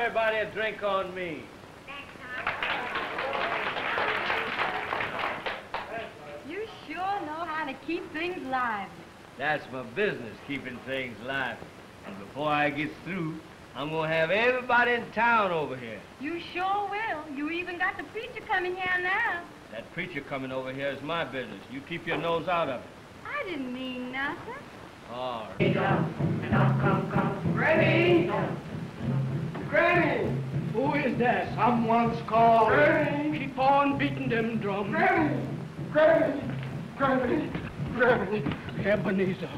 everybody a drink on me. You sure know how to keep things lively. That's my business, keeping things lively. And before I get through, I'm gonna have everybody in town over here. You sure will. You even got the preacher coming here now. That preacher coming over here is my business. You keep your nose out of it. I didn't mean nothing. All right. Come. Granny! Granny! Who is that? Someone's called. Granny! Keep on beating them drums. Granny! Ebenezer,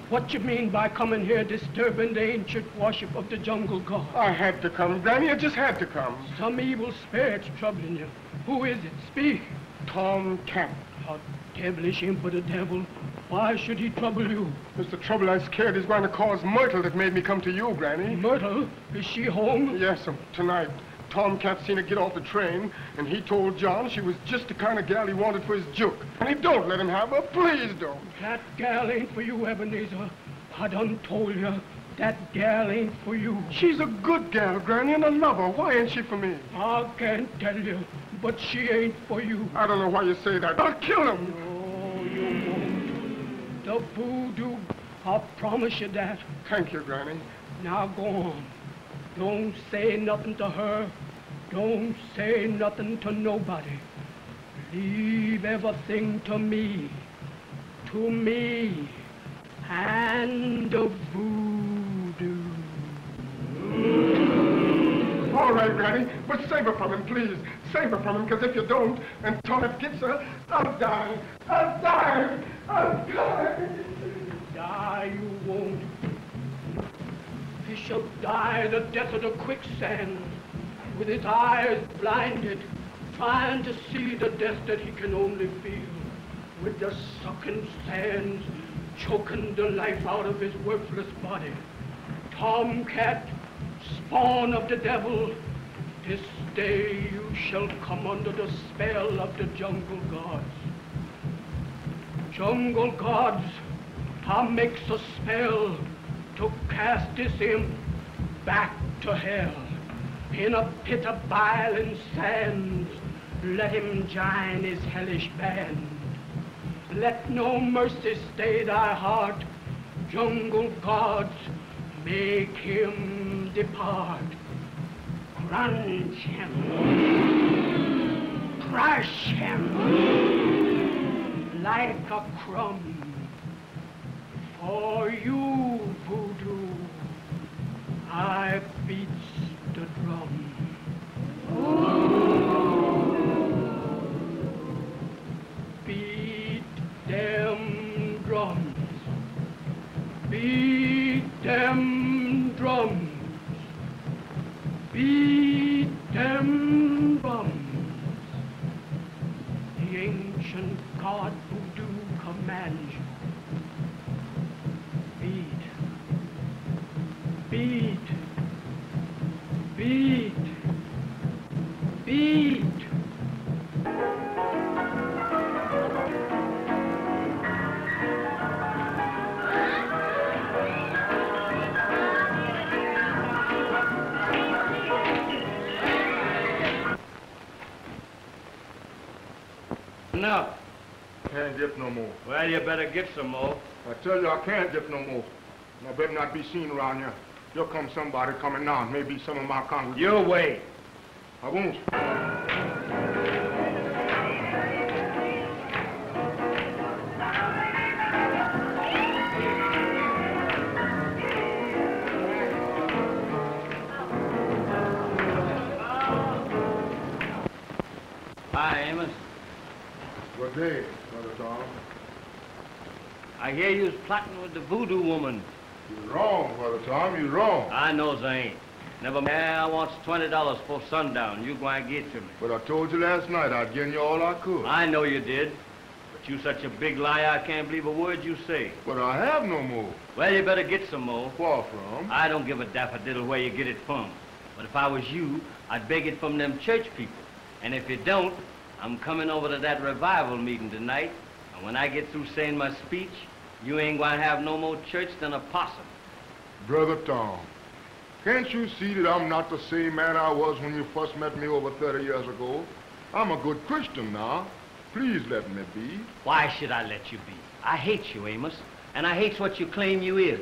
what you mean by coming here disturbing the ancient worship of the jungle god? I had to come, Granny. I just had to come. Some evil spirit's troubling you. Who is it? Speak. Tom Cat. A devilish imp of the devil. Why should he trouble you? It's the trouble I'm scared is going to cause Myrtle that made me come to you, Granny. Myrtle? Is she home? Yes, tonight. Tom Cat seen her get off the train, and he told John she was just the kind of gal he wanted for his juke. And he don't let him have her. Please don't. That gal ain't for you, Ebenezer. I done told you, that gal ain't for you. She's a good gal, Granny, and I love her. Why ain't she for me? I can't tell you, but she ain't for you. I don't know why you say that. I'll kill him. No, you won't. The voodoo, I promise you that. Thank you, Granny. Now go on. Don't say nothing to her. Don't say nothing to nobody. Leave everything to me. To me. And the voodoo. All right, Granny, but save her from him, please. Save her from him, because if you don't, and Tom gets her, I'll die. I'll die. I'll die. Die you won't. He shall die the death of the quicksand, with his eyes blinded, trying to see the death that he can only feel, with the sucking sands choking the life out of his worthless body. Tomcat, spawn of the devil, this day you shall come under the spell of the jungle gods. Jungle gods, I makes a spell to cast this imp back to hell. In a pit of bile and sands, let him join his hellish band. Let no mercy stay thy heart, jungle gods, make him depart. Crunch him, crush him, like a crumb. For you, voodoo, I beats the drum. Beat them drums. Beat them drums. Beat them drums. The ancient god voodoo commands you. Beat, beat, beat. No. Can't dip no more. Well, you better get some more. I tell you, I can't dip no more. And I better not be seen around here. Here comes somebody coming now. Maybe some of my congregation. Your way. I won't. Hi, Amos. Good day, Brother Tom. I hear you was plotting with the voodoo woman. You're wrong, Brother Tom. You're wrong. I knows I ain't. Never mind. I wants $20 for sundown. You go and get to me. But I told you last night I'd give you all I could. I know you did. But you such a big liar, I can't believe a word you say. But I have no more. Well, you better get some more. Far from. I don't give a daffodil where you get it from. But if I was you, I'd beg it from them church people. And if you don't, I'm coming over to that revival meeting tonight. And when I get through saying my speech, you ain't going to have no more church than a possum. Brother Tom, Can't you see that I'm not the same man I was when you first met me over 30 years ago? I'm a good Christian now. Please let me be. Why should I let you be? I hate you, Amos, and I hate what you claim you is.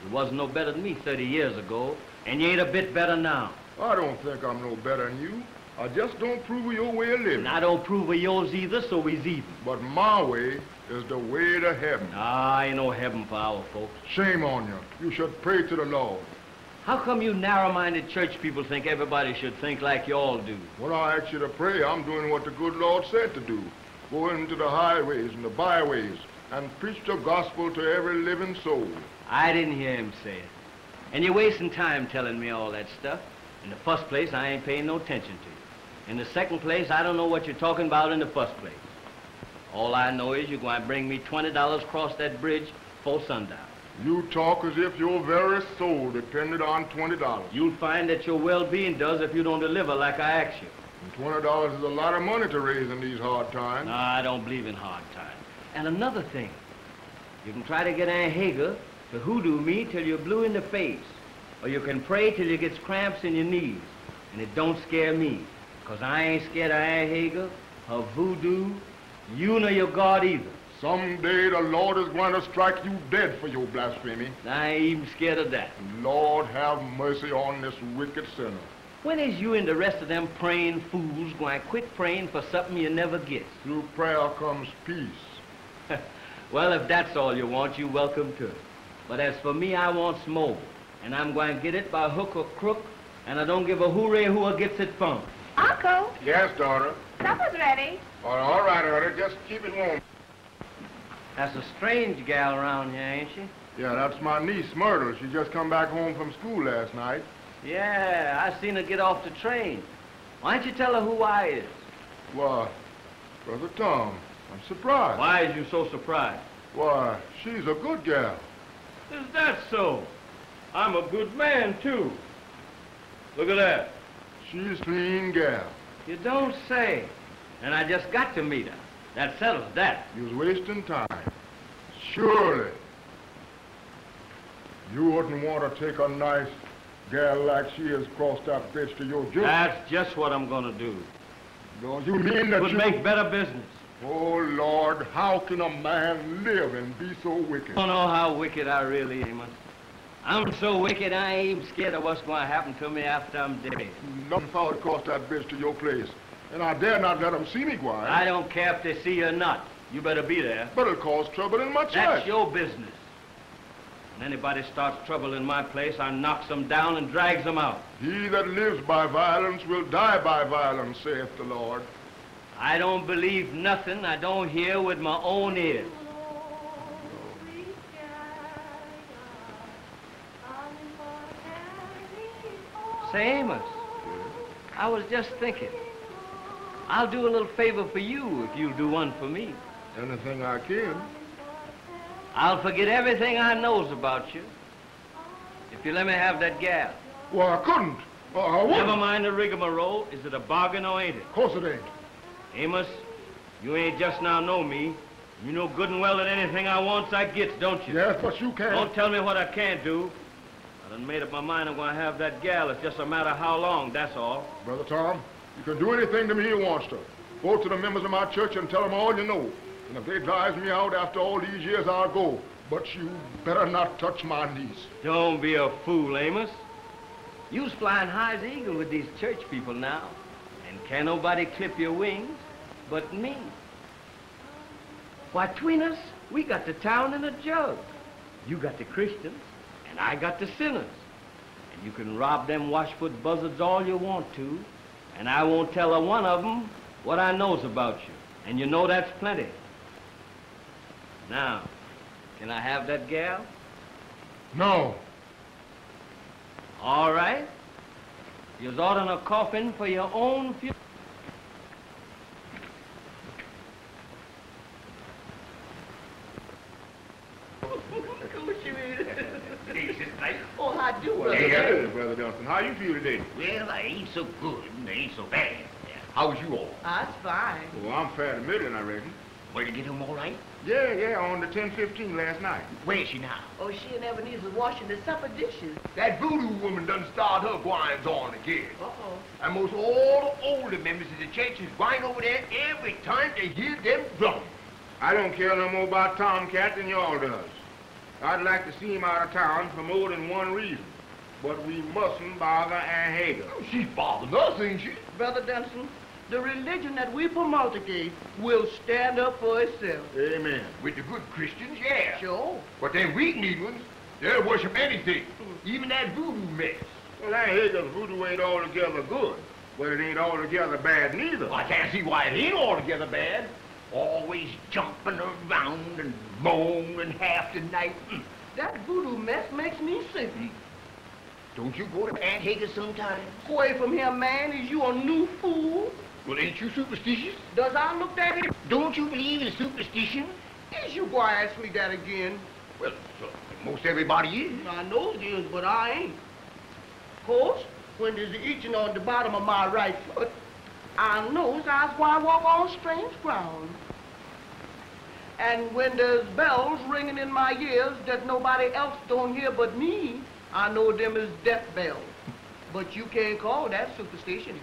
You wasn't no better than me 30 years ago, and you ain't a bit better now. I don't think I'm no better than you. I just don't approve of your way of living. And I don't approve of yours either, so we's even. But my way is the way to heaven. Ah, ain't no heaven for our folks. Shame on you. You should pray to the Lord. How come you narrow-minded church people think everybody should think like you all do? When I ask you to pray, I'm doing what the good Lord said to do. Go into the highways and the byways and preach the gospel to every living soul. I didn't hear him say it. And you're wasting time telling me all that stuff. In the first place, I ain't paying no attention to you. In the second place, I don't know what you're talking about in the first place. All I know is you're going to bring me $20 across that bridge before sundown. You talk as if your very soul depended on $20. You'll find that your well-being does if you don't deliver like I asked you. And $20 is a lot of money to raise in these hard times. No, I don't believe in hard times. And another thing, you can try to get Aunt Hager to hoodoo me till you're blue in the face. Or you can pray till you gets cramps in your knees. And it don't scare me, because I ain't scared of Aunt Hager, her voodoo, you nor your God either. Someday the Lord is going to strike you dead for your blasphemy. I ain't even scared of that. Lord, have mercy on this wicked sinner. When is you and the rest of them praying fools going to quit praying for something you never get? Through prayer comes peace. Well, if that's all you want, you're welcome to it. But as for me, I want more. And I'm going to get it by hook or crook, and I don't give a hooray who gets it from. Uncle, Yes, daughter. supper's ready. All right, daughter. Just keep it warm. That's a strange gal around here, ain't she? Yeah, that's my niece, Myrtle. She just come back home from school last night. Yeah, I seen her get off the train. Why don't you tell her who I is? Why, Brother Tom, I'm surprised. Why is you so surprised? Why, she's a good gal. Is that so? I'm a good man, too. Look at that. She's a clean gal. You don't say. And I just got to meet her. That settles that. You was wasting time. Surely. You wouldn't want to take a nice gal like she is across that bridge to your juke. That's just what I'm gonna do. Don't you mean that Would you... make better business. Oh, Lord, how can a man live and be so wicked? I don't know how wicked I really am. I'm so wicked I ain't even scared of what's going to happen to me after I'm dead. Nothing forward across that bridge to your place. And I dare not let them see me, Gwine. I don't care if they see you or not. You better be there. But it'll cause trouble in my church. That's your business. When anybody starts trouble in my place, I knocks them down and drags them out. He that lives by violence will die by violence, saith the Lord. I don't believe nothing I don't hear with my own ears. Say, Amos, I was just thinking. I'll do a little favor for you if you'll do one for me. Anything I can. I'll forget everything I knows about you if you let me have that gal. Well, I couldn't. I wouldn't. Never mind the rigmarole. Is it a bargain or ain't it? Of course it ain't. Amos, you ain't just now know me. You know good and well that anything I wants I gets, don't you? Yes, but you can't. Don't tell me what I can't do. I done made up my mind I'm going to have that gal. It's just a matter of how long, that's all. Brother Tom, you can do anything to me you wants to. Go to the members of my church and tell them all you know. And if they drives me out after all these years, I'll go. But you better not touch my niece. Don't be a fool, Amos. You's flying high as eagle with these church people now. And can't nobody clip your wings but me. Why, tween us, we got the town in a jug. You got the Christians, and I got the sinners. And you can rob them washfoot buzzards all you want to, and I won't tell a one of them what I knows about you. And you know that's plenty. Now, can I have that gal? No. All right. You're ordering a coffin for your own funeral. Oh, how do, Brother? Hey, Brother Johnson. How you feel today? Well, I ain't so good and I ain't so bad. How's you all? That's fine. Well, I'm fair to middling, I reckon. Where'd you get home all right? Yeah, on the 10:15 last night. Where is she now? Oh, she and Ebenezer was washing the supper dishes. That voodoo woman done start her gwines on again. Uh-oh. And most all the older members of the church is going over there every time they hear them drums. I don't care no more about Tomcat than y'all does. I'd like to see him out of town for more than one reason. But we mustn't bother Aunt Hager. Oh, she's bothering us, ain't she? Brother Dunson, the religion that we promulgate will stand up for itself. Amen. With the good Christians, yeah. Sure. But them weak ones, they'll worship anything, even that voodoo mess. Well, Aunt Hager's voodoo ain't altogether good, but it ain't altogether bad neither. Well, I can't see why it ain't altogether bad. Always jumping around and moaning half the night. That voodoo mess makes me sick. Don't you go to Aunt Hager sometime? Away from here, man. Is you a new fool? Well, ain't you superstitious? Does I look at it? Don't you believe in superstition? Is you going to ask me that again? Well, most everybody is. I know it is, but I ain't. Of course, when there's an itching on the bottom of my right foot, I knows I was going to walk on strange ground. And when there's bells ringing in my ears that nobody else don't hear but me, I know them is death bells. But you can't call that superstition.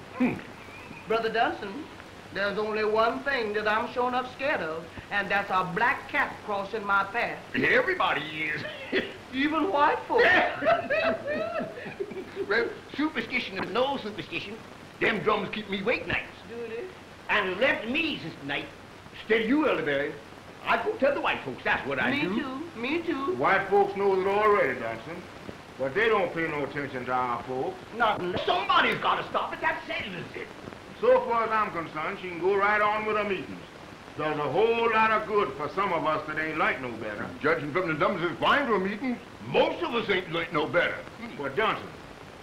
Brother Dunson, there's only one thing that I'm sure enough scared of, and that's a black cat crossing my path. Everybody is. Even white folks. Well, superstition is no superstition. Them drums keep me awake nights. Do they? And it left me since the night. Instead of you, Elderberry, I go tell the white folks, that's what I do. Me too. White folks knows it already, Dunson. But they don't pay no attention to our folks. Nothing. Somebody's got to stop it, that settles it. So far as I'm concerned, she can go right on with her meetings. Does a whole lot of good for some of us that ain't like no better. Judging from the numbers that's flying to a meeting, most of us ain't like no better. But Dunson,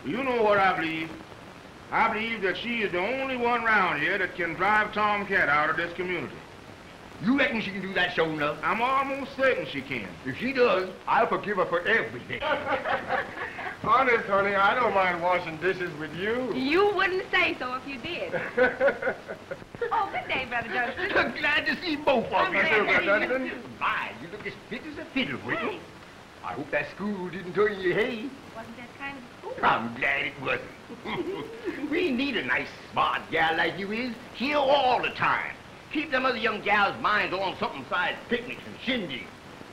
you know what I believe? I believe that she is the only one around here that can drive Tomcat out of this community. You reckon she can do that, sure enough? I'm almost certain she can. If she does, I'll forgive her for everything. Honest, honey, I don't mind washing dishes with you. You wouldn't say so if you did. Oh, good day, Brother Johnson. I'm glad to see both of you. I'm glad. Dunson. My, you look as fit as a fiddle, Whitney. I hope that school didn't turn you hay. Wasn't that kind of school? I'm glad it wasn't. We need a nice, smart gal like you is here all the time. Keep them other young gals' minds on something besides picnics and shindigs.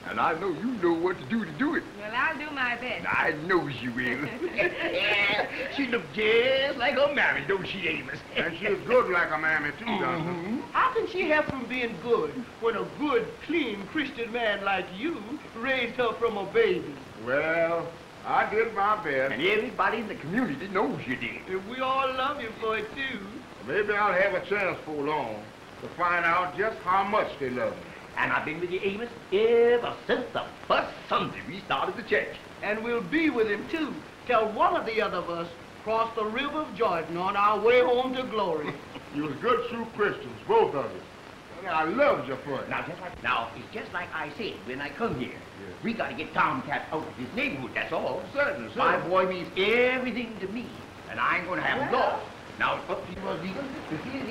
And I know you know what to do it. Well, I'll do my best. I knows you will. Yeah, she looks just like her mammy, don't she, Amos? And she's good like a mammy, too, Dunson. How can she help from being good when a good, clean Christian man like you raised her from a baby? Well, I did my best. And everybody in the community knows you did. And we all love you for it, too. Maybe I'll have a chance for long to find out just how much they love me. And I've been with you, Amos, ever since the first Sunday we started the church. And we'll be with him, too, till one or the other of us cross the river of Jordan on our way home to glory. You was good true Christians, both of you. And I loved you for it. Now, it's just like I said when I come here. Yeah. We got to get Tomcat out of this neighborhood, that's all. Certain. My boy means everything to me, and I ain't going to have him lost. Now, it's up to you, Rosita.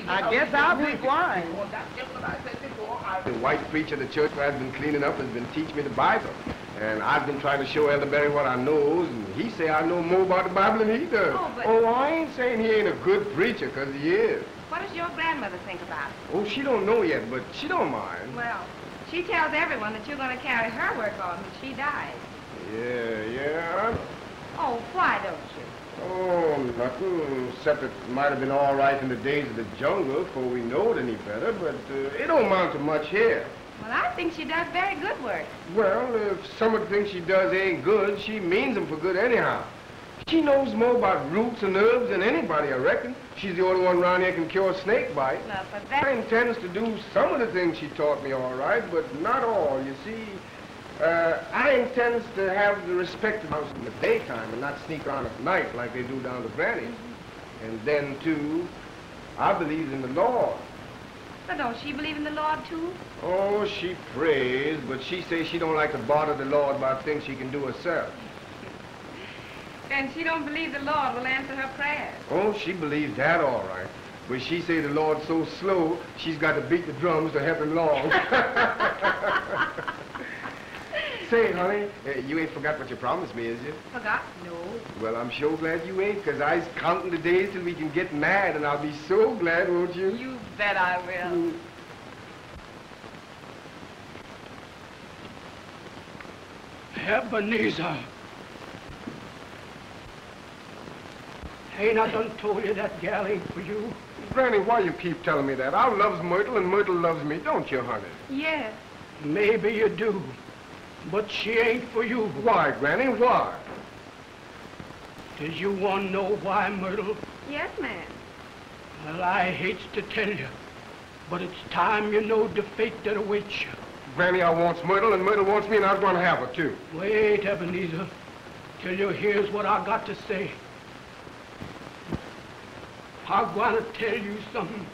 I guess I'll be quiet. That's just what I said before. The white preacher the church has been cleaning up has been teaching me the Bible. And I've been trying to show Elderberry what I knows, and he say I know more about the Bible than he does. Oh, but... I ain't saying he ain't a good preacher, 'cause he is. What does your grandmother think about it? Oh, she don't know yet, but she don't mind. Well, she tells everyone that you're going to carry her work on when she dies. Yeah. Oh, why don't you? Oh, nothing, except it might have been all right in the days of the jungle before we knowed any better, but it don't amount to much here. Well, I think she does very good work. Well, if some of the things she does ain't good, she means them for good anyhow. She knows more about roots and herbs than anybody, I reckon. She's the only one around here can cure snake bite. Now, for that... I intends to do some of the things she taught me all right, but not all. You see, I intends to have the respect of the house in the daytime and not sneak around at night like they do down to Granny's. And then, too, I believe in the Lord. But don't she believe in the Lord, too? Oh, she prays, but she says she don't like to bother the Lord about things she can do herself. Then she don't believe the Lord will answer her prayers. Oh, she believes that all right. But she say the Lord's so slow, she's got to beat the drums to help him along. Say, honey, you ain't forgot what you promised me, is you? Forgot? No. Well, I'm sure glad you ain't, because I's counting the days till we can get mad, and I'll be so glad, won't you? You bet I will. Ebenezer. Ain't I done told you that gal ain't for you? Granny, why you keep telling me that? I loves Myrtle, and Myrtle loves me, don't you, honey? Yes. Maybe you do, but she ain't for you. Why, Granny, why? Does you want to know why, Myrtle? Yes, ma'am. Well, I hates to tell you, but it's time you know the fate that awaits you. Granny, I wants Myrtle, and Myrtle wants me, and I was going to have her, too. Wait, Ebenezer, till you hears what I got to say. I'm going to tell you something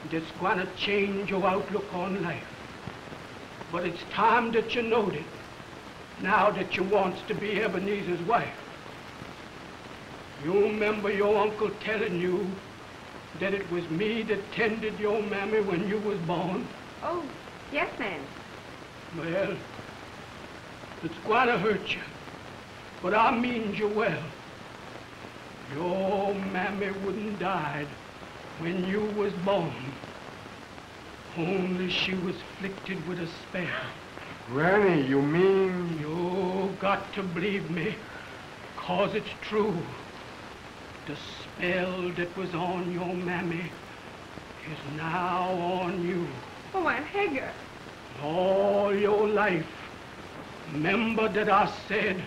that's going to change your outlook on life. But it's time that you knowed it, now that you wants to be Ebenezer's wife. You remember your uncle telling you that it was me that tended your mammy when you was born? Oh, yes, ma'am. Well, it's going to hurt you, but I mean you well. Your mammy wouldn't died when you was born. Only she was afflicted with a spell. Granny, you mean... You got to believe me, 'cause it's true. The spell that was on your mammy is now on you. Oh, Aunt Hager. All your life, remember that I said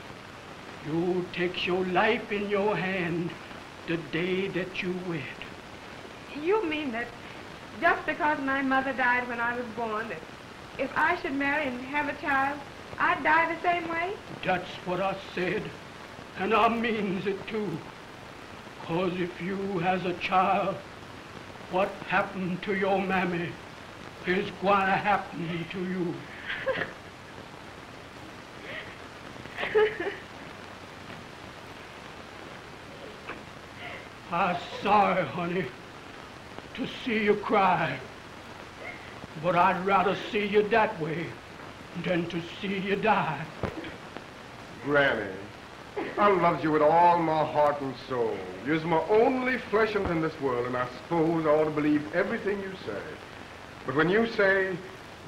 you takes your life in your hand the day that you wed. You mean that just because my mother died when I was born, that if I should marry and have a child, I'd die the same way? That's what I said, and I means it too. 'Cause if you has a child, what happened to your mammy is going to happen to you. I'm sorry, honey, to see you cry, but I'd rather see you that way than to see you die. Granny, I love you with all my heart and soul. You're my only flesh in this world, and I suppose I ought to believe everything you say. But when you say,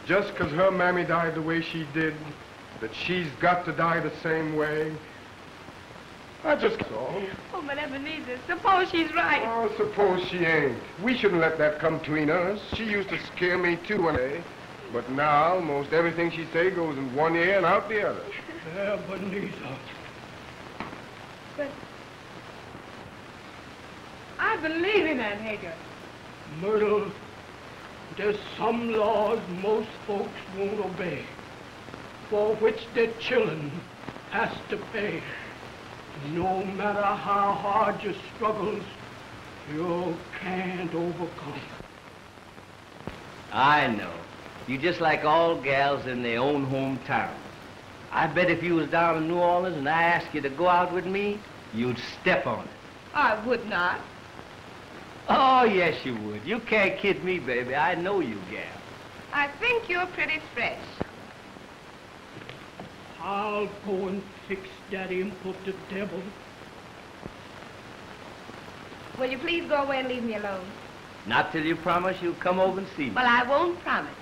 just 'cause her mammy died the way she did, that she's got to die the same way, I just saw. Oh, but Ebenezer, suppose she's right. Oh, suppose she ain't. We shouldn't let that come between us. She used to scare me too one day. But now, most everything she say goes in one ear and out the other. Ebenezer. But I believe in Aunt Hager. Myrtle, there's some laws most folks won't obey, for which their children has to pay. No matter how hard your struggles, you can't overcome. I know. You just like all gals in their own hometown. I bet if you was down in New Orleans and I asked you to go out with me, you'd step on it. I would not. Oh, yes, you would. You can't kid me, baby. I know you, gal. I think you're pretty fresh. I'll go and fix that imp of the devil. Will you please go away and leave me alone? Not till you promise you'll come over and see me. Well, I won't promise.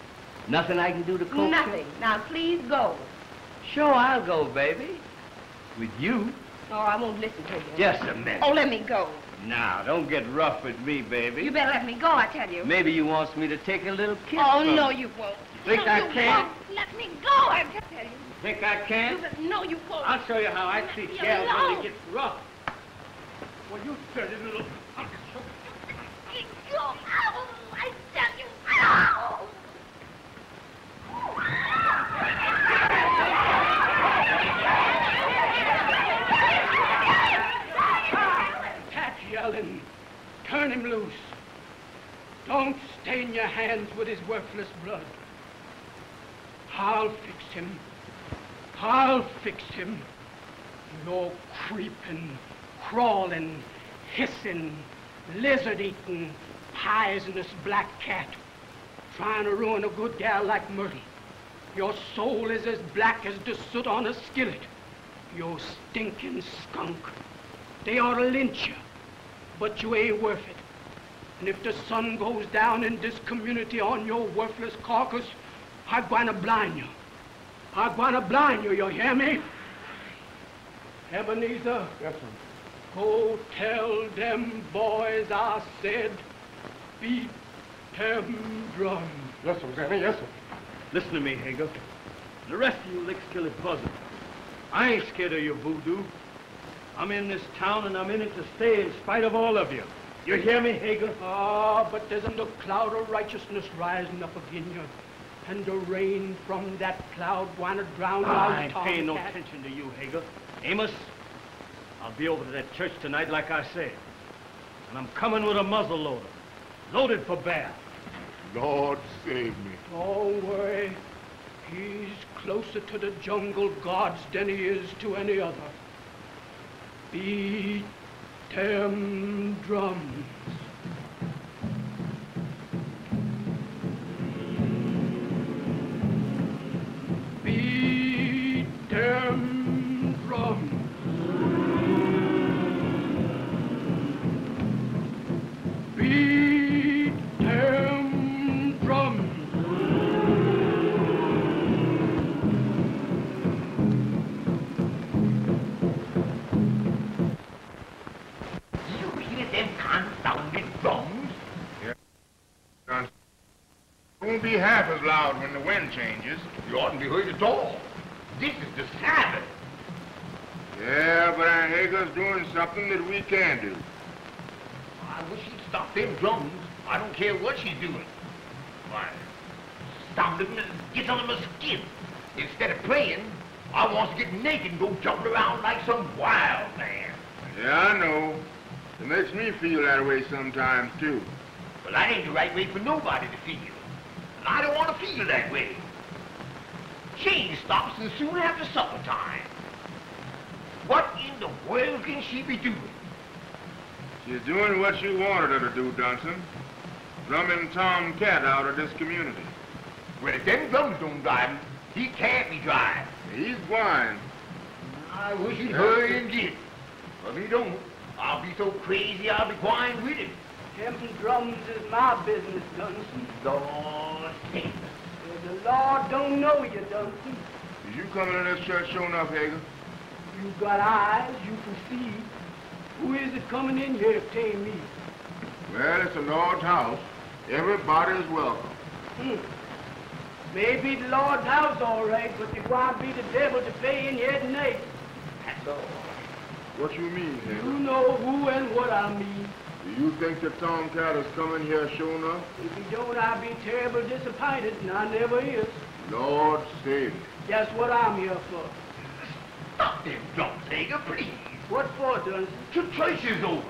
Nothing I can do to coax Nothing. Now, please go. you? Sure, I'll go, baby. With you. Oh, I won't listen to you. Just a minute. Oh, let me go. Now, don't get rough with me, baby. You better let me go, I tell you. Maybe you wants me to take a little kiss Oh, from no, you. you won't. Think no, I you can? Won't. Let me go, I tell you. Think I can? No, you won't. I'll show you how I treat Leave me gals when alone. they get rough. Well, you dirty little... Let me go. Ow, I tell you. Ow! Cat yelling. Turn him loose. Don't stain your hands with his worthless blood. I'll fix him. I'll fix him. You're creeping, crawling, hissing, lizard-eating, poisonous black cat, trying to ruin a good gal like Myrtle. Your soul is as black as the soot on a skillet. You stinking skunk. They ought to lynch you, but you ain't worth it. And if the sun goes down in this community on your worthless carcass, I'm gonna blind you. I'm gonna blind you, you hear me? Ebenezer. Yes, sir. Go tell them boys I said, beat them drums. Yes, sir, Danny, yes, sir. Listen to me, Hager. The rest of you lick-skillet buzzards. I ain't scared of your voodoo. I'm in this town and I'm in it to stay in spite of all of you. You hear me, Hager? Ah, but there's a cloud of righteousness rising up again you. And the rain from that cloud wanna drown out I ain't paying no Tomcat. attention to you, Hager. Amos, I'll be over to that church tonight like I said. And I'm coming with a muzzle loader. Loaded for bear. Lord save me. Don't worry. He's closer to the jungle gods than he is to any other. Beat them drums. Beat them drums. Beat them drums. You hear them confounded drums? Yeah. It won't be half as loud when the wind changes. You oughtn't be heard at all. This is the Sabbath. Yeah, but our Hager's doing something that we can't do. I wish he'd stop them drums. I don't care what she's doing. Why, stop them and get under my skin. Instead of playing, I want to get naked and go jumping around like some wild man. Yeah, I know. It makes me feel that way sometimes, too. Well, that ain't the right way for nobody to feel. And I don't want to feel that way. She stops and soon after supper time. What in the world can she be doing? She's doing what you wanted her to do, Dunson. Drumming Tom Cat out of this community. Well, if them drums don't drive him, he can't be driving. He's blind. I wish he'd hurry and get. But if he don't, I'll be so crazy I'll be going with him. Them drums is my business, Dunson. Lord save us. The Lord don't know you, Dunson. Is you coming to this church sure enough, Hager? You got eyes, you can see. Who is it coming in here if 'tain't me? Well, it's the Lord's house. Everybody's welcome. Maybe the Lord's house all right, but it won't be the devil to play in here tonight. That's all. What you mean, You Hager? know who and what I mean. Do you think that Tom Cat is coming here sure enough? If he don't, I'll be terrible disappointed, and I never is. Lord save me. That's what I'm here for. Stop them drums, Hager, please. What for, Dunson? The church is over.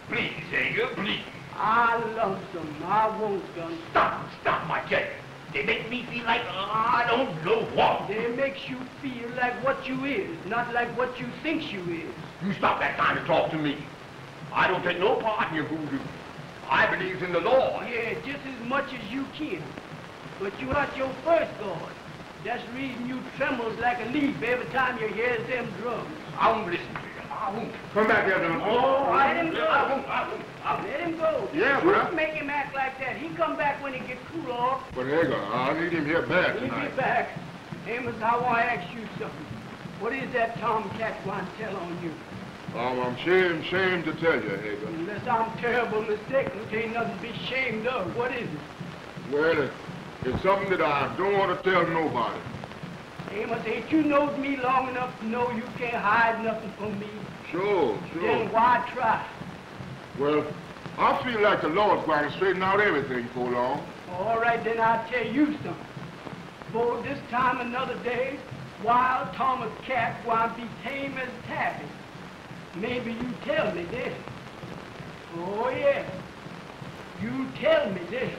Please, Hager, please. I love them. I won't, Dunson. Stop, I tell you. They make me feel like I don't know what. They makes you feel like what you is, not like what you thinks you is. You stop that kind of talk to me. I don't take no part in your voodoo. I believe in the Lord. Yeah, just as much as you can. But you're not your first God. That's the reason you trembles like a leaf every time you hear them drums. I won't listen to you. I won't. Come back here, Dunson. Oh, let him go. I won't. Let him go. Yeah, Don't bruh. make him act like that. He come back when he get cool off. But Hager, I need him here bad He'll be tonight. back. Amos, I want to ask you something. What is that Tom Cat want to tell on you? I'm ashamed to tell you, Hager. Unless I'm terrible mistaken, there ain't nothing to be ashamed of. What is it? Well, it's something that I don't want to tell nobody. Amos, ain't you knowed me long enough to know you can't hide nothing from me? Sure. Then why try? Well, I feel like the Lord's going to straighten out everything for long. All right, then I'll tell you something. For this time another day, Wild Thomas Cat will be tame as taffy. Maybe you tell me this. Oh, yeah. You tell me this.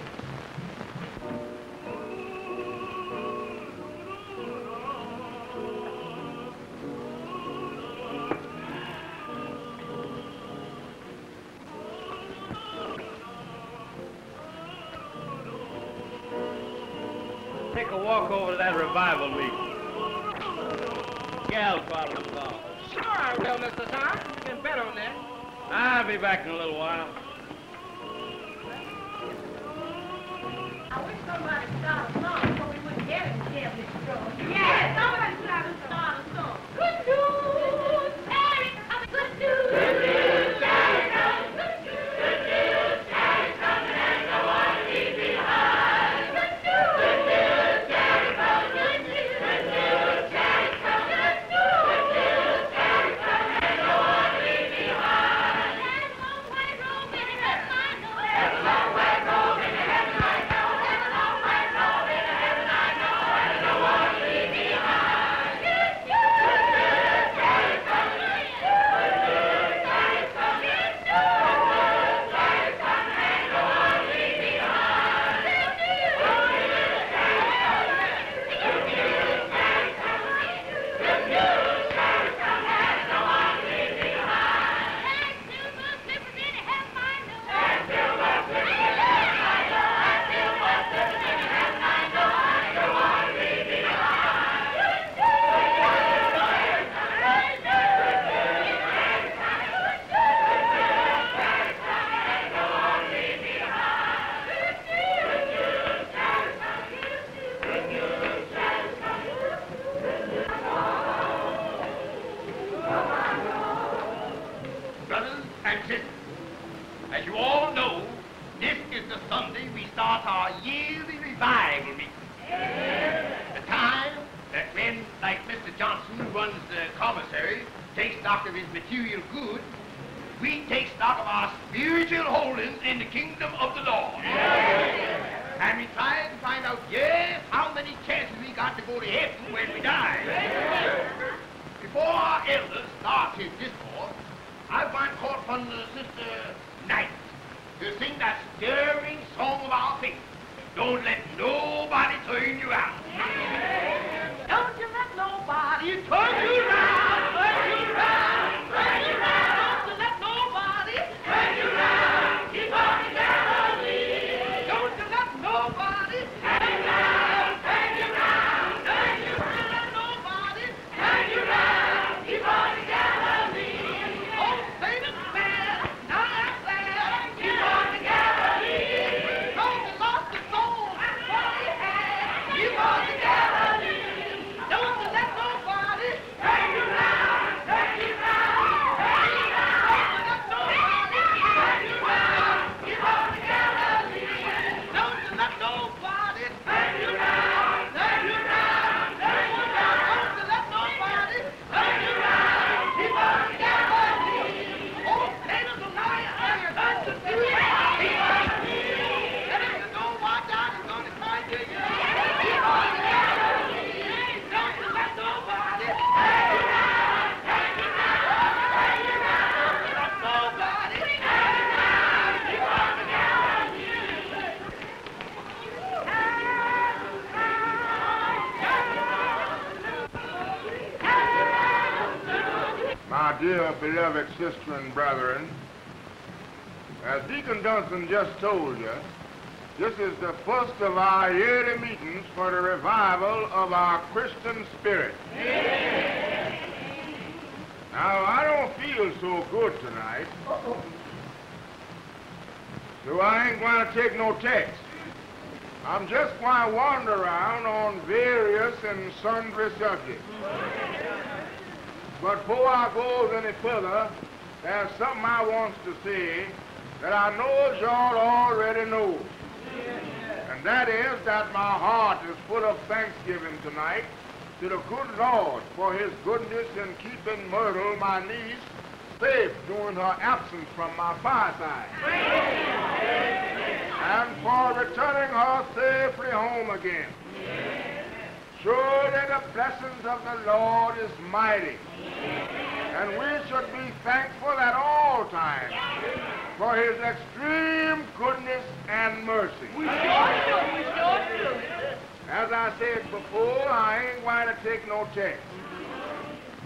take a walk over to that revival meeting. Gal follow the law. Sure I will, Mr. Tom. You can bet on that. I'll be back in a little while. I wish somebody would start a song so we wouldn't get it in this store. Yeah, somebody start a song. Good news, Harry, good news. Good news, Harry, good news. Good news, Harry, coming and no one to leave behind. Good news, Harry, good news. Good news, Harry, coming. Good news, Harry, coming and no one to leave behind. There's a long way roaming in heaven, I know. There's a long way roaming in heaven, I know. There's a long way roaming in heaven, I know. And no one to leave behind. Good news, Harry, coming. Good news, Harry, coming. Good news, Harry, coming and no one to leave behind. Good news, Harry, coming. Good news, Harry, coming. Good news, Harry, coming and no one to leave behind. There's still more slippers in heaven, I know. There's still more slippers in heaven, I know. There's still more slippers in heaven, I know. And no one to leave behind. Good news, Harry, coming. Good news, Harry, coming. Good news, Harry, coming and no one to leave behind. Good news, Harry, coming. Good news, Harry, coming. Brothers and sisters, as you all know, this is the Sunday we start our yearly revival meeting. The time that men like Mr. Johnson, who runs the commissary, take stock of his material goods, we take stock of our spiritual holdings in the kingdom of the Lord. And we try to find out, yes, how many chances we got to go to heaven when we die. Before our elders start his discourse, I find caught upon Sister Knight to sing that stirring song of our faith. Don't let nobody turn you out. Don't you let nobody turn you round, turn you round, turn you round. Don't you let nobody turn you round, keep on the Galilee. Don't you let nobody turn you round, turn you round, turn you round. Don't you let nobody turn you round, keep on the Galilee. Oh, Satan's bad, now I'm glad, keep on the Galilee. Don't you lost the soul, that's what he had, keep on the Galilee. Don't you let nobody turn you round, turn you round, turn you round. Don't you let nobody turn you round, keep on the Galilee. Don't you let nobody turn you round, turn you round, turn you round. Don't you let nobody turn you round, keep on the Galilee. Oh, Satan's a liar, and you're not to do it. Keep on the Galilee. And if you don't watch out, he's gonna find you. Keep on the Galilee. Don't you let nobody turn you round, turn you round, turn you round. Don't you let nobody turn you round, keep on the Galilee. My dear beloved sister and brethren, as Deacon Dunson just told you, this is the first of our yearly meetings for the revival of our Christian spirit. Now, I don't feel so good tonight, so I ain't going to take no text. I'm just going to wander around on various and sundry subjects. But before I go any further, there's something I want to say that I know y'all already know. And that is that my heart is full of thanksgiving tonight to the good Lord for his goodness in keeping Myrtle, my niece, safe during her absence from my fireside. And for returning her safely home again. Surely the blessings of the Lord is mighty. And we should be thankful at all times for his extreme goodness and mercy. We sure do, we sure do. As I said before, I ain't going to take no text.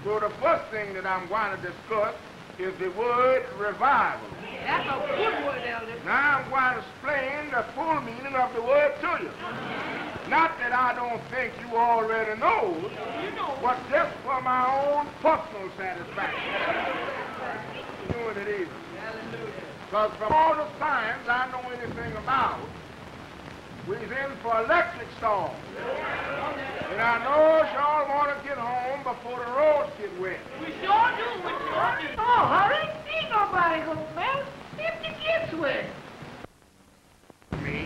So the first thing that I'm going to discuss is the word revival. That's a good word, Elder. Now I'm going to explain the full meaning of the word to you. Not that I don't think you already know, but just for my own personal satisfaction. You know what it is. Because from all the science I know anything about, we're in for electric storm. And I know y'all want to get home before the roads get wet. We sure do. Oh, hurry. Ain't nobody home, man. If it gets wet. Me?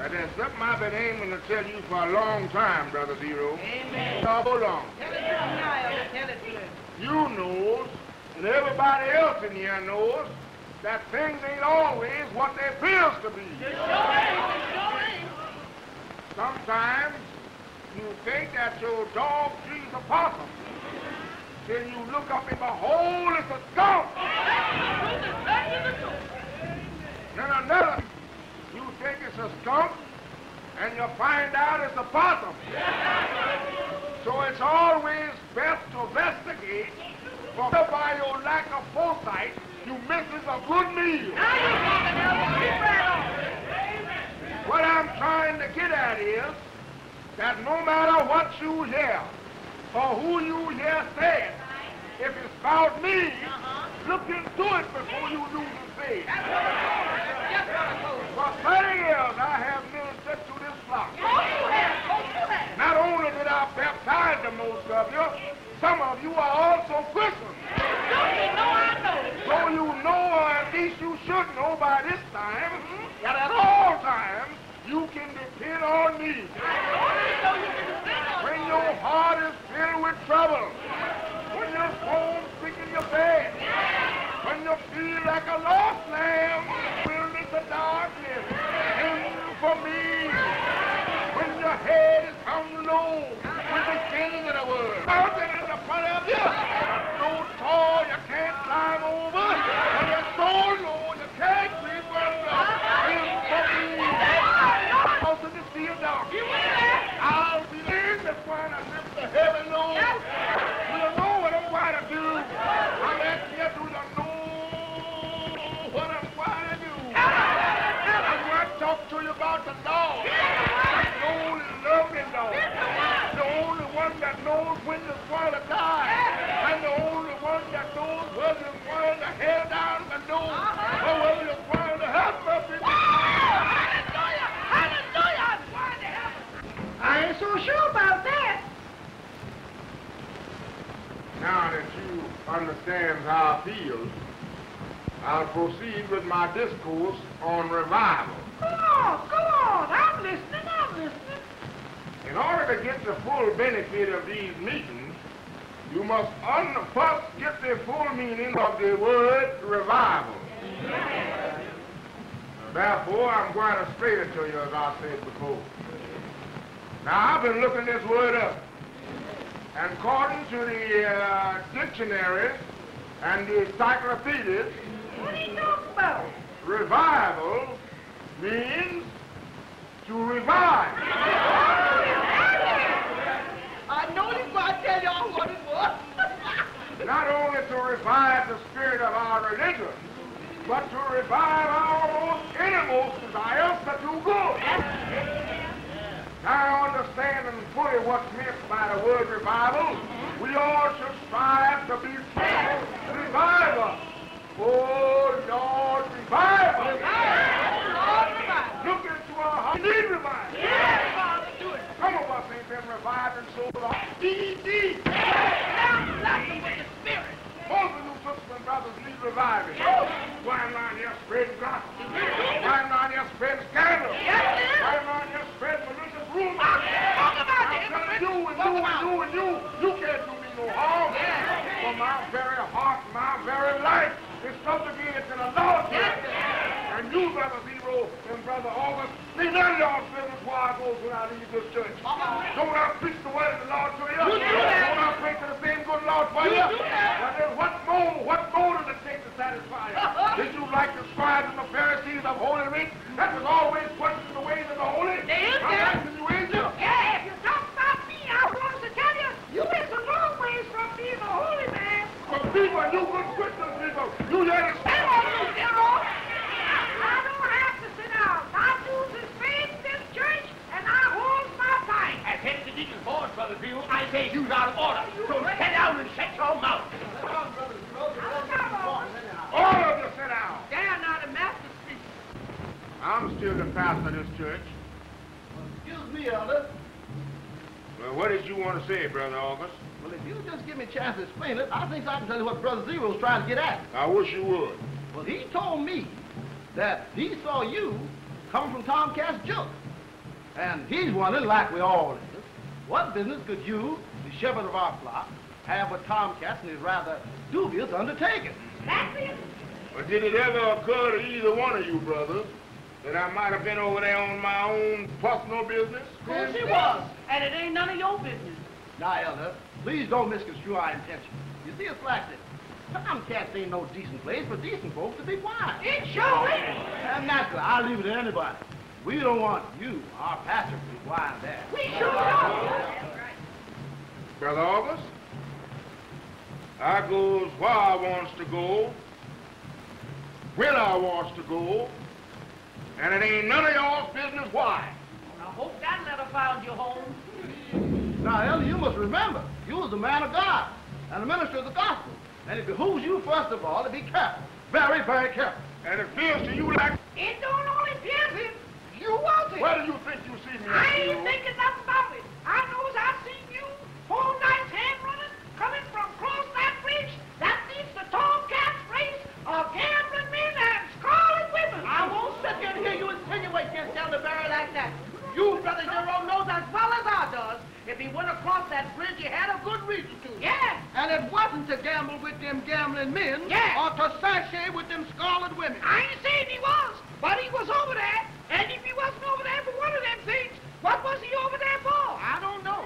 That's something I've been aiming to tell you for a long time, Brother Zero. Amen. So hold on. Tell it to him now, tell it to him. You knows, and everybody else in here knows, that things ain't always what they appears to be. It sure ain't. Sometimes you think that your dog trees a possum. Then you look up and behold, it's a skunk. Then another, you think it's a skunk, and you find out it's a possum. So it's always best to investigate, for by your lack of foresight, you misses a good meal. What I'm trying to get at is that no matter what you hear, or who you hear say it, if it's about me, look into it before you lose the faith. For 30 years I have ministered to this flock. Not only did I baptize the most of you, some of you are also Christians. So you know, or at least you should know by this time, that at all times you can depend on me. When your heart is filled with trouble, when your soul's sick in your bed, when you feel like a lost lamb, wilderness of darkness, sing for me. When your head is hung low, with the beginning of the world, mountain in the front of you, so tall you can't climb over, and you're so low you can't creep under. Sing for me. Also the sea of darkness. I'll be in the front and lift the heavy load. We'll know what I'm going to do. I'll let you do the know what I'm going to do. I'm going to talk to you about the Lord. The only loving Lord. The only one that knows when you're going to die. And the only one that knows whether you're going to hell down below or whether you're going to help up in the I ain't so sure about that. Now that you understand how I feel, I'll proceed with my discourse on revival. Go on. I'm listening. In order to get the full benefit of these meetings, you must first get the full meaning of the word revival. Therefore, I'm going to straight it to you as I said before. Now, I've been looking this word up, and according to the dictionary and the encyclopedias, What are you talking about? revival means to revive. I know this, but I tell y'all what it was. Not only to revive the spirit of our religion, but to revive our most innermost desires to do good. Now, understanding fully what's meant by the word revival, we all should strive to be revival. Oh, Lord, revive us. Look into our hearts. We need revival. Some of us ain't been revived and so long. D.D. Most of you sisters and brothers need reviving. Going around here spreading gossip. Going around here spreading scandal. Going around here spreading malicious rumors. I'm telling you can't do me no harm. For my very heart, my very life is subjugated to the Lord. And you, Brother Zero and Brother August, need none of y'all's business where I go when I leave this church. Don't I preach the word of the Lord to you? Don't I pray to the same good Lord for you? Well, then what more does it take to satisfy you? Did you like the scribes and the Pharisees of Holy Writ that was always questioning the ways of the holy? I'm asking you, ain't you? Yeah, if you talk about me, I want to tell you, you is a long ways from being a holy man. But people, you good Christian people, you let us... Hang on, you zero. I don't have to sit down. My dues is paid in this church, and I hold I'm still the pastor of this church. Excuse me, Elder. Well, what did you want to say, Brother August? Well, if you just give me a chance to explain it, I think I can tell you what Brother Zero's trying to get at. I wish you would. Well, he told me that he saw you coming from Tomcat's junk. And he's wondering, like we all is, what business could you, the shepherd of our flock, have with Tomcats in his rather dubious undertaking? That's it. But did it ever occur to either one of you, brothers, that I might have been over there on my own personal business? Of course it was, and it ain't none of your business. Now, Elder, please don't misconstrue our intention. You see, it's like this. Tomcats ain't no decent place for decent folks to be quiet. It sure is. And naturally, I'll leave it to anybody. We don't want you, our pastor, to be quiet there. We sure don't. Brother August, I goes where I wants to go, when I wants to go, and it ain't none of y'all's business why. I hope that letter found you home. Now, Elder, you must remember, you was a man of God and a minister of the gospel. And it behooves you, first of all, to be careful. Very, very careful. And it feels to you like... It don't only pierce him. You want it. Where do you think you see me? I ain't thinking nothing about it. I knows I seen you 4 nights hand running, coming from across that bridge. That leads to Tomcat's race of gambling men and scarlet women. I won't sit here and hear you insinuate against Elder Barry like that. You, Brother Zero, knows as well as I does. If he went across that bridge, he had a good reason to. Yeah. And it wasn't to gamble with them gambling men. Yeah. Or to sashay with them scarlet women. I ain't saying he was, but he was over there. And if he wasn't over there for one of them things, what was he over there for? I don't know.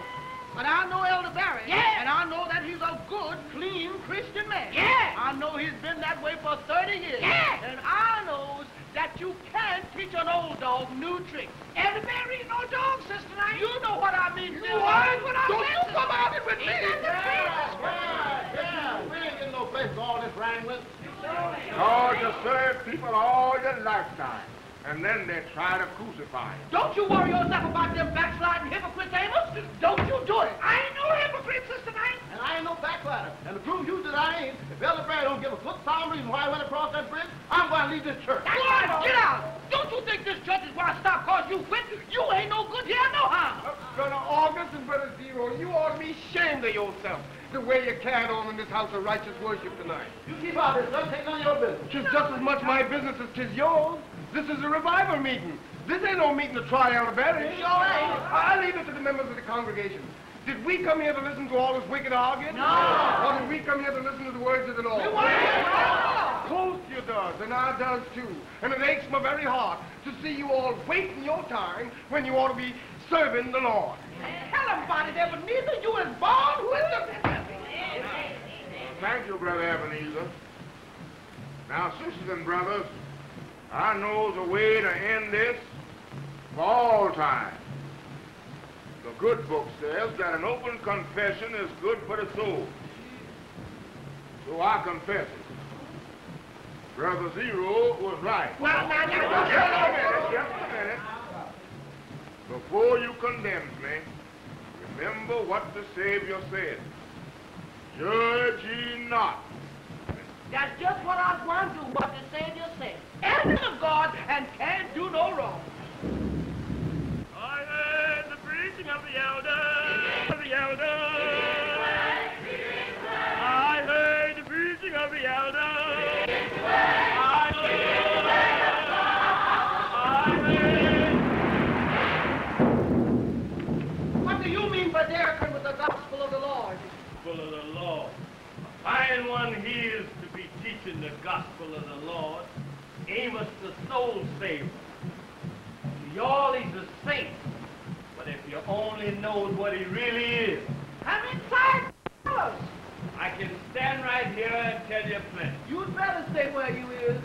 But I know Elder Barry. Yeah. And I know that he's a good, clean Christian man. Yeah. I know he's been that way for 30 years. Yeah. And I knows that you can't teach an old dog new tricks. Elder Barry ain't no dog, Sister Knight. You know what I mean, You Sister heard Knight. what I Don't said, you Sister come Knight. out it with me. Ain't that the Yeah. We ain't getting no place for all this wrangling. Oh, to serve people all your lifetime. And then they try to crucify you. Don't you worry yourself about them backsliding hypocrites, Amos. Don't you do it. I ain't no hypocrite, Sister Knight. And I ain't no backslider. And to prove you that I ain't, if Elder Barry don't give a good sound reason why I went across that bridge, I'm going to leave this church. That's right. Get out. Don't you think this church is where I stop cause you quit? You ain't no good here no how. Brother August and Brother Zero, you ought to be ashamed of yourself, the way you carried on in this house of righteous worship tonight. You keep out of this, son. Take none of your business. Tis just as much my business as tis yours. This is a revival meeting. This ain't no meeting to try Elder Barry. Sure ain't. I leave it to the members of the congregation. Did we come here to listen to all this wicked arguing? No. Or did we come here to listen to the words of the Lord? Of course you does, and I does too. And it aches my very heart to see you all wasting your time when you ought to be serving the Lord. Tell them about it, Ebenezer. Neither you is born with them. Thank you, Brother Ebenezer. Now, sisters and brothers, I knows a way to end this for all time. The good book says that an open confession is good for the soul. So I confess it. Brother Zero was right. Well, now, Just a minute. Before you condemn me, remember what the Savior said. Judge ye not. That's just what I was going to do, what the Savior said. Enemies of God and can't do no wrong. I heard the preaching of the elder, I heard the preaching of the elder. What do you mean by daring with the gospel of the Lord? Gospel of the Lord. A fine one he is to be teaching the gospel of the Lord. Amos the soul saver. To y'all he's a saint. But if you only knowed what he really is. come inside, fellas. I can stand right here and tell you plenty. You'd better stay where you is.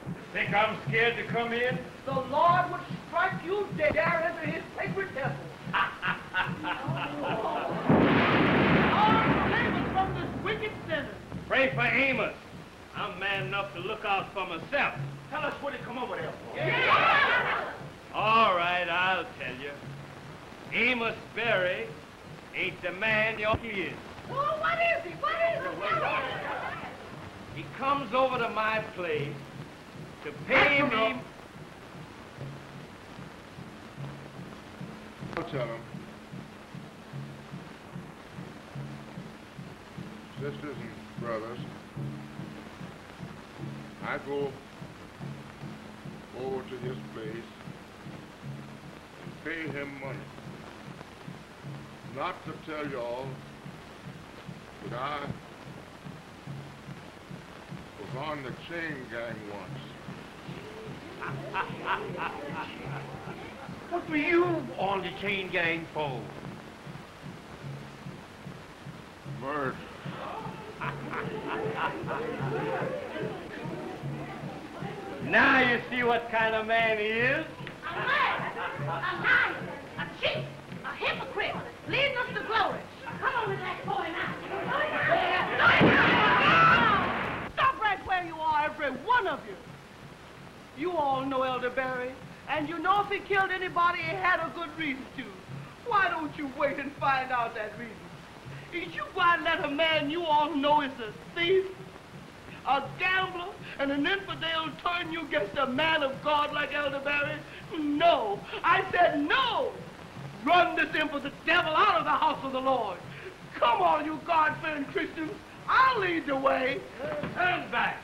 You think I'm scared to come in? The Lord would strike you dead there into his sacred temple. Lord, save us from this wicked sinner. Pray for Amos. I'm man enough to look out for myself. Tell us what he come over there for. Yeah. All right, I'll tell you. Amos Berry ain't the man you think he is. Well, what is he? What is he? He comes over to my place to pay me. tell him. Sisters and brothers, I go over to his place and pay him money. Not to tell y'all that I was on the chain gang once. What were you on the chain gang for? Murder. Now you see what kind of man he is. A liar, a cheat, a hypocrite, leading us to glory. Come on with that boy now. Stop right where you are, every one of you. You all know Elderberry, and you know if he killed anybody, he had a good reason to. Why don't you wait and find out that reason? Is you going to let a man you all know is a thief, a gambler, and an infidel turn you against a man of God like Elderberry? No. I said no. Run this imp of the devil out of the house of the Lord. Come on, you God-fearing Christians. I'll lead the way. Turn back.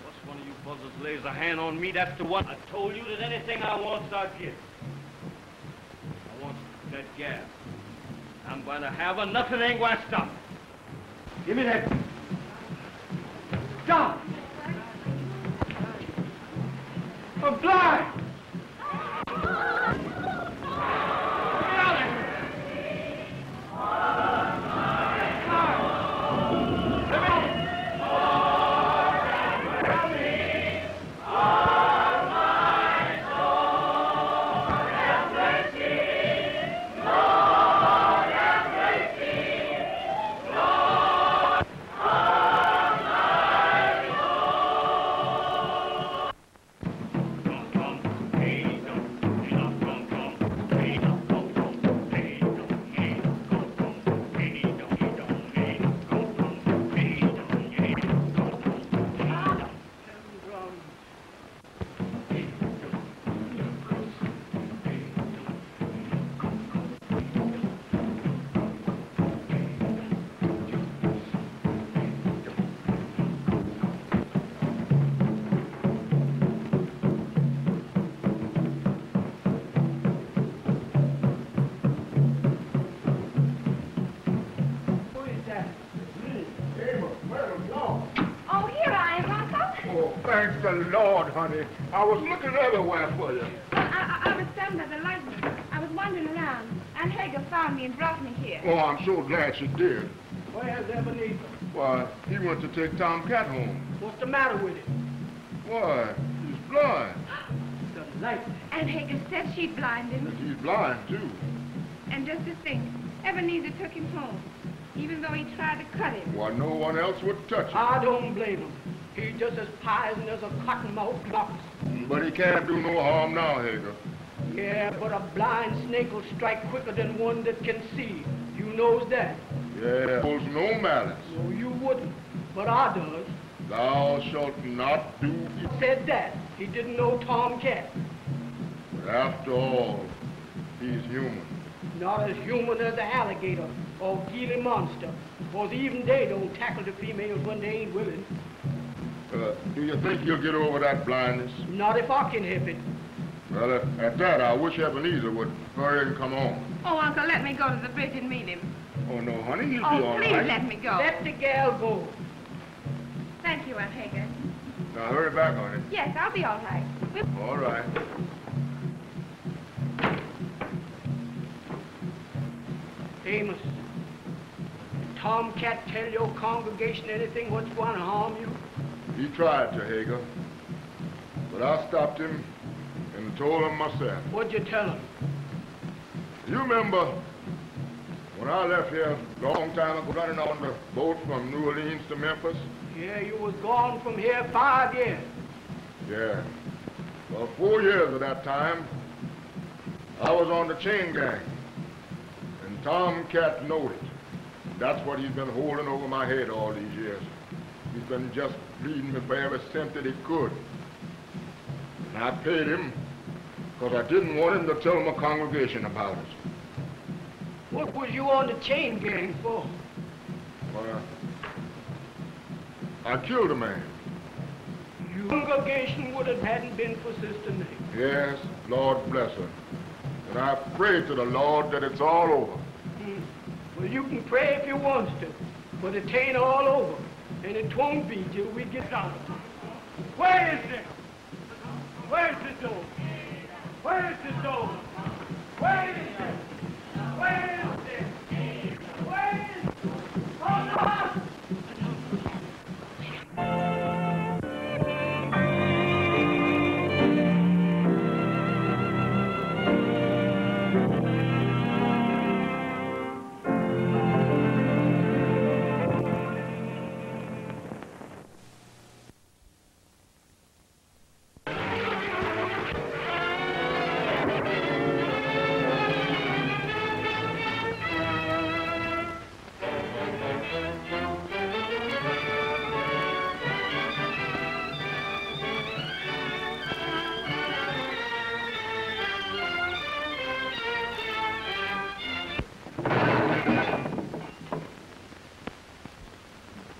Once one of you buzzers lays a hand on me, that's the one. I told you that anything I want, I get. I want that gas. I'm going to have her. Nothing ain't going to stop me. Give me that. Stop! I'm blind! Thanks the Lord, honey. I was looking everywhere for you. Well, I was standing by the light. I was wandering around, and Hager found me and brought me here. Oh, I'm so glad she did. Where's Ebenezer? Why, he went to take Tom Cat home. What's the matter with him? Why, he's blind. The light. And Hager said she'd blind him. He's blind, too. And just to think, Ebenezer took him home, even though he tried to cut him. Why, no one else would touch him. I don't blame him. He's just as poison as a cottonmouth mouse. But he can't do no harm now, Hager. Yeah, but a blind snake will strike quicker than one that can see. You knows that. Yeah, holds no malice. No, you wouldn't. But I does. Thou shalt not do He said that. He didn't know Tom Cat. But after all, he's human. Not as human as an alligator or Gila monster. Because even they don't tackle the females when they ain't willing. Do you think you'll get over that blindness? Not if I can help it. Well, at that, I wish Ebenezer would hurry and come home. Oh, Uncle, let me go to the bridge and meet him. Oh, no, honey, he'll be Oh, all please right. let me go. Let the gal go. Thank you, Aunt Hager. Now, hurry back, honey. Yes, I'll be all right. All right. Amos, did Tom Cat tell your congregation anything what's going to harm you? He tried to, Hager. But I stopped him and told him myself. What'd you tell him? You remember when I left here a long time ago running on the boat from New Orleans to Memphis? Yeah, you was gone from here 5 years. Yeah. Well, 4 years of that time, I was on the chain gang. And Tom Cat knowed it. That's what he's been holding over my head all these years. He's been just bleeding me for every cent that he could. And I paid him because I didn't want him to tell my congregation about it. What was you on the chain gang for? Well, I killed a man. Your congregation would have hadn't been for Sister Nick. Yes, Lord bless her. And I pray to the Lord that it's all over. Well, you can pray if you want to, but it ain't all over, and it won't be till we get out. Where is it? Where's the door? Where's the door? Where is it? Where is it? Where is it? Hold on!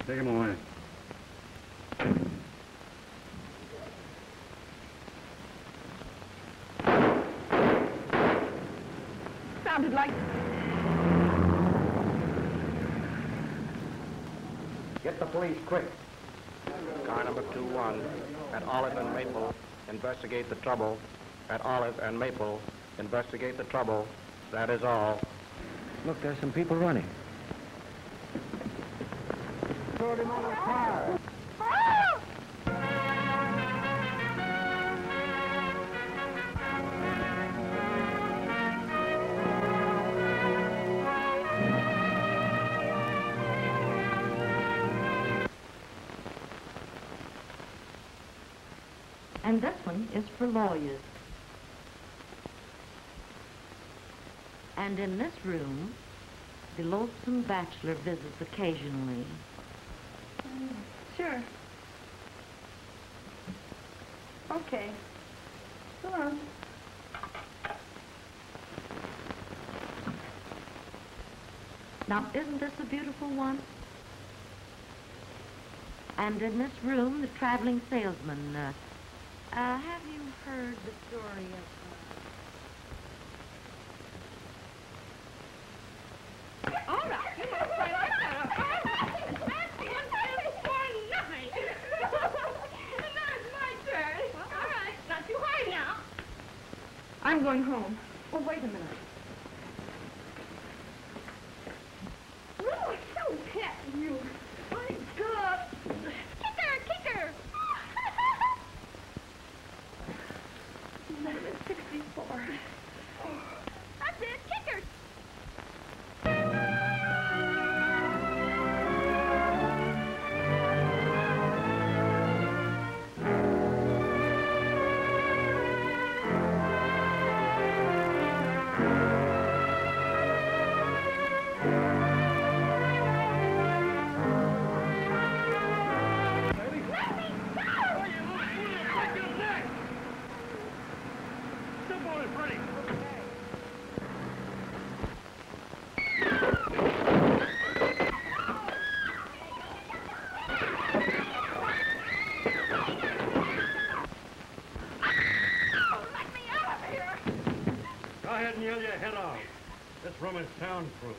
Take him away. Sounded like... Get the police, quick. Car number 21 at Olive and Maple, investigate the trouble. At Olive and Maple, investigate the trouble. That is all. Look, there's some people running. Put him on the car. And this one is for lawyers. And in this room, the lonesome bachelor visits occasionally. Sure. Okay. Go on. Now, isn't this a beautiful one? And in this room, the traveling salesman. Have you heard the story of... All right. You must play like that. Fancy one for nothing. And now it's my turn. All right. Not too high now. I'm going home. Oh, wait a minute. Oh, so pet, you. My God. Kicker. 1164. That's it, kicker. Go ahead and yell your head off. This room is soundproof.